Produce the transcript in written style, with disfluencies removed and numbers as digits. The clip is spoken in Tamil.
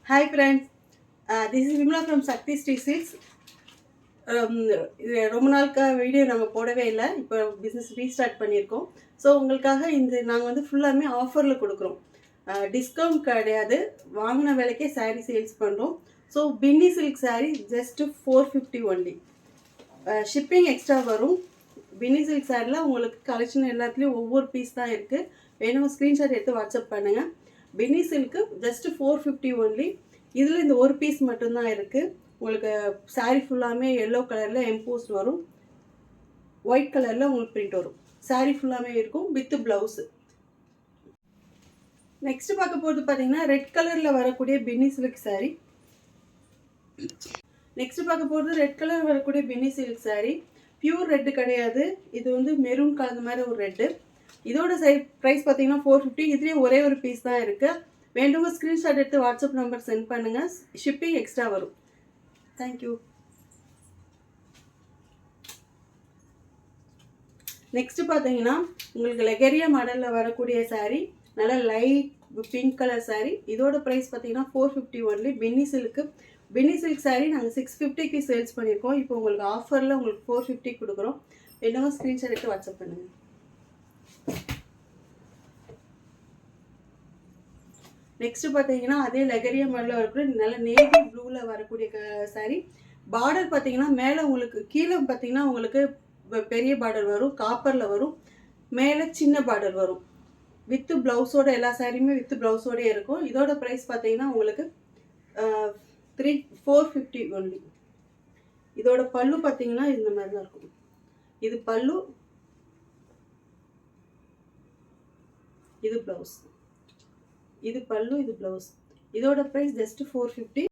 Hi friends, this is Vimla from Sakti Street Silks. ரொம்ப நாளுக்கு வீடியோ நாங்கள் போடவே இல்லை. இப்போ பிஸ்னஸ் ரீஸ்டார்ட் பண்ணியிருக்கோம். ஸோ உங்களுக்காக நாங்கள் வந்து ஃபுல்லாமே ஆஃபரில் கொடுக்குறோம். டிஸ்கவுண்ட் கிடையாது, வாங்கின விலைக்கே சாரீ சேல்ஸ் பண்ணுறோம். ஸோ பின்னி silk sari just 450 only. Shipping extra வரும். பின்னி சில்க் சாரியில் உங்களுக்கு கலெக்ஷன் எல்லாத்துலேயும் ஒவ்வொரு பீஸ் தான் இருக்குது. வேணும் ஸ்க்ரீன்ஷாட் எடுத்து வாட்ஸ்அப் பண்ணுங்கள். பின்னி சில்க்கு ஜஸ்ட்டு 450 ஒன்லி. இதில் இந்த ஒரு பீஸ் மட்டும்தான் இருக்குது. உங்களுக்கு சாரீ ஃபுல்லாமே எல்லோ கலரில் எம்போஸ்ட் வரும், ஒயிட் கலரில் உங்களுக்கு பிரிண்ட் வரும். சாரீ ஃபுல்லாமே இருக்கும் வித் ப்ளவுஸு. நெக்ஸ்ட் பார்க்க போகிறது பார்த்தீங்கன்னா ரெட் கலரில் வரக்கூடிய பின்னி சில்க் சாரீ. நெக்ஸ்ட் பார்க்க போகிறது ரெட் கலர் வரக்கூடிய பின்னி சில்க் சாரீ. பியூர் ரெட்டு கிடையாது, இது வந்து மெரூன் கலந்த மாதிரி ஒரு ரெட்டு. இதோட ப்ரைஸ் பார்த்தீங்கன்னா 450. இதுலேயே ஒரே ஒரு பீஸ் தான் இருக்குது. வேண்டுங்க ஸ்க்ரீன்ஷாட் எடுத்து வாட்ஸ்அப் நம்பர் சென்ட் பண்ணுங்கள். ஷிப்பிங் எக்ஸ்ட்ரா வரும். தேங்க்யூ. நெக்ஸ்ட் பார்த்தீங்கன்னா உங்களுக்கு லெகரியா மாடலில் வரக்கூடிய சாரீ, நல்லா லைட் பிங்க் கலர் சாரீ. இதோட ப்ரைஸ் பார்த்தீங்கன்னா 450 ஒன்லி. பின்னி சில்க் சாரீ நாங்கள் 650க்கு சேல்ஸ் பண்ணியிருக்கோம். இப்போ உங்களுக்கு ஆஃபரில் உங்களுக்கு 450 கொடுக்குறோம். என்னவோ ஸ்க்ரீன்ஷாட் எடுத்து வாட்ஸ்அப் பண்ணுங்கள். நெக்ஸ்ட் பார்த்தீங்கன்னா அதே லெகரியா மாடலில் வரக்கூடிய நல்ல நேவி ப்ளூவில் வரக்கூடிய சாரீ. பார்டர் பார்த்தீங்கன்னா மேலே உங்களுக்கு கீழே பார்த்தீங்கன்னா உங்களுக்கு பெரிய பார்டர் வரும், காப்பரில் வரும். மேலே சின்ன பார்டர் வரும். வித்து ப்ளவுஸோட எல்லா சாரியுமே வித்து ப்ளவுஸோட இருக்கும். இதோட ப்ரைஸ் பார்த்தீங்கன்னா உங்களுக்கு 450 ஒன்லி. இதோட பல்லு பார்த்தீங்கன்னா இந்த மாதிரி தான் இருக்கும். இது பல்லு, இது ப்ளவுஸ். இது பல்லு, இது ப்ளவுஸ். இதோட ப்ரைஸ் ஜஸ்ட் 450.